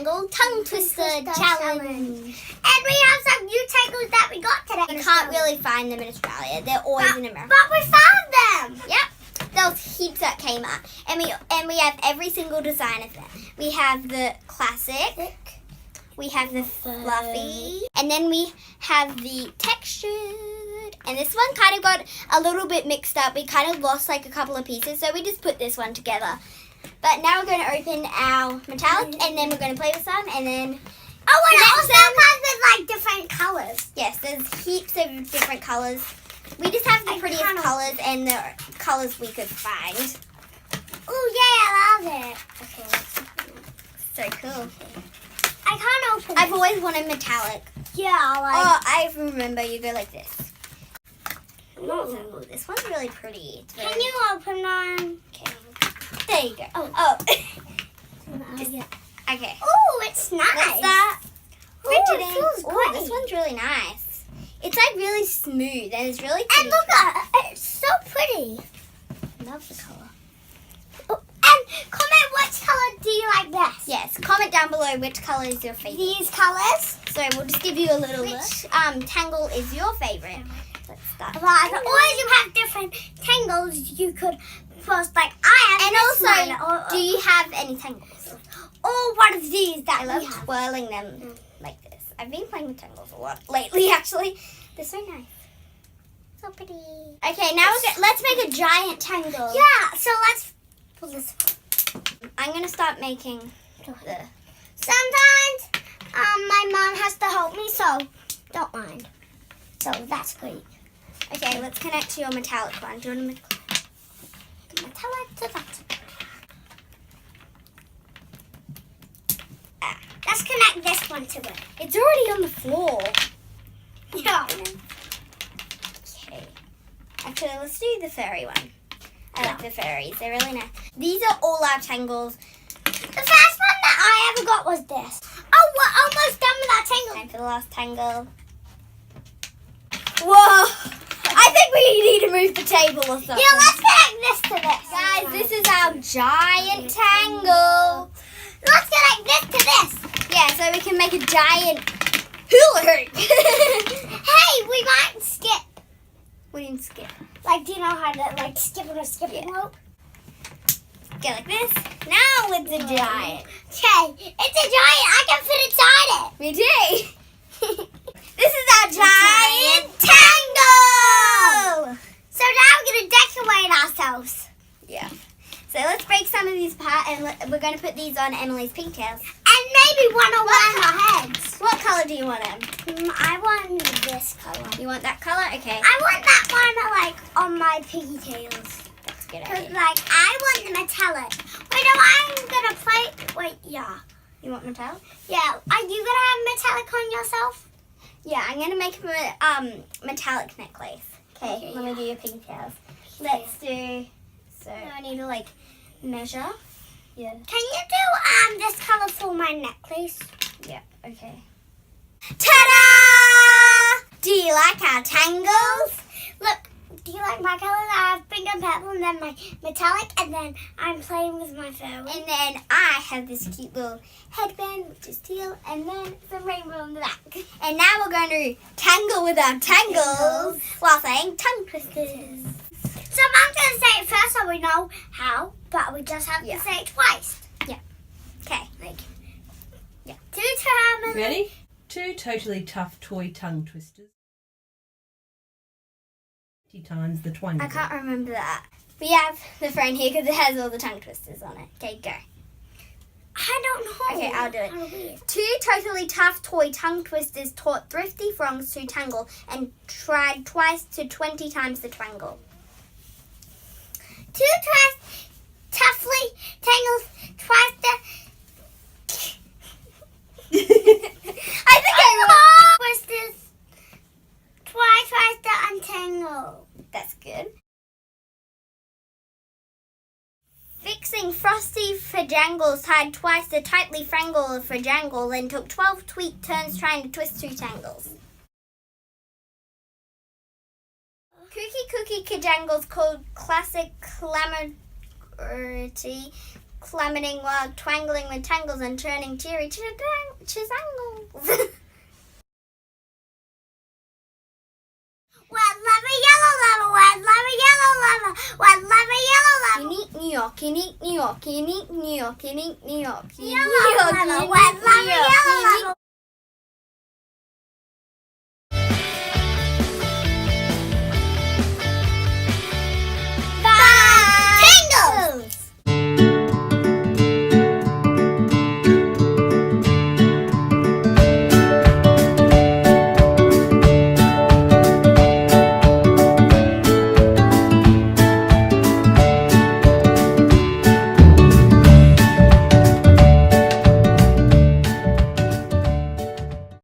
Tangle Tongue Twister Challenge. And we have some new tangles that we got today. You can't really find them in Australia. They're always in America. But we found them. Yep. There was heaps at Kmart. And we have every single design of them. We have the classic. We have the fluffy. And then we have the textured. And this one kind of got a little bit mixed up. We kind of lost like a couple of pieces. So we just put this one together. But now we're going to open our metallic. And then we're going to play with some. And then... Oh, and it also comes with like different colours. Yes, there's heaps of different colours. We just have the prettiest colours and the colours we could find. Oh, yeah, I love it. Okay, so cool. I can't open it. I've always wanted metallic. Yeah, I remember you go like this. Ooh, this one's really pretty. Can you open one? Okay. There you go. Oh. Okay. Oh, it's nice. What's that? It feels great. This one's really nice. It's like really smooth and it's really pretty. And look at it. It's so pretty. Love the colour. Oh, and comment which colour do you like best? Yes, comment down below which colour is your favourite. These colours. So we'll just give you a little look. Tangle is your favourite? Let's start. Or you have different tangles you could post like I have. And also, do you have any tangles? Or one of these that I love twirling them like this. I've been playing with tangles a lot lately, actually. They're so nice. So pretty. Okay, now let's make a giant tangle. Yeah, so let's pull this. I'm going to start making the... Sometimes my mom has to help me, so don't mind. So that's great. Okay, let's connect to your metallic one. Do you want to metallic to that? Let's connect this one to it. It's already on the floor. Yeah. Okay. Actually, let's do the fairy one. I like the fairies. They're really nice. These are all our tangles. The first one that I ever got was this. Oh, we're almost done with that tangle. Time for the last tangle. Whoa! I think we need to move the table or something. Yeah, let's connect this to this. Guys, this is our giant tangle. Let's connect this to this. Yeah, so we can make a giant hula hoop. Hey, we might skip. What do you mean skip? Like, do you know how to skip on a skipping rope? Go like this. Now with the giant. Okay, it's a giant. I can fit inside it. Me too. This is our giant tangle. So now we're going to decorate ourselves. Yeah. So let's break some of these apart and we're going to put these on Emily's pigtails. And maybe one on our heads. What colour do you want them? I want this colour. You want that colour? Okay. I want that one on my pigtails. That's a good Because idea. I want the metallic. Wait, no, I'm going to play. Wait, yeah. You want metallic? Yeah. Are you going to have metallic on yourself? Yeah, I'm going to make a metallic necklace. Okay, let me do your pigtails. Let's do... So I need to measure. Yeah. Can you do this colour for my necklace? Yeah, okay. Ta-da! Do you like our tangles? Look, do you like my colours? I have pink and purple and then my metallic and then I'm playing with my fairy. And then I have this cute little headband which is teal and then some rainbow on the back. And now we're going to tangle with our tangles while saying tongue twisters. So Mom's going to say it first so we know how, but we just have to say it twice. Yeah. Okay. Yeah. 2 times. Ready? 2 totally tough toy tongue twisters. 20 times the twang. I can't remember that. We have the phone here because it has all the tongue twisters on it. Okay, go. I don't know. Okay, I'll do it. 2 totally tough toy tongue twisters taught thrifty frogs to tangle and tried twice to 20 times the twangle. 2 toughly tangles twice the... I think I twisters twice the untangle. That's good. Fixing frosty fajangles tied twice the tightly frangle of fajangle, then took 12 tweet turns trying to twist 2 tangles. Cookie Cajangles called classic calamity Climbing while twangling with tangles and turning cheery chizangles. Red lever, yellow lever, red lever, yellow lever, red lever, yellow lever. Unique New York, unique New York, unique New York, unique New York, unique Yellow lever, red lever, yellow lever.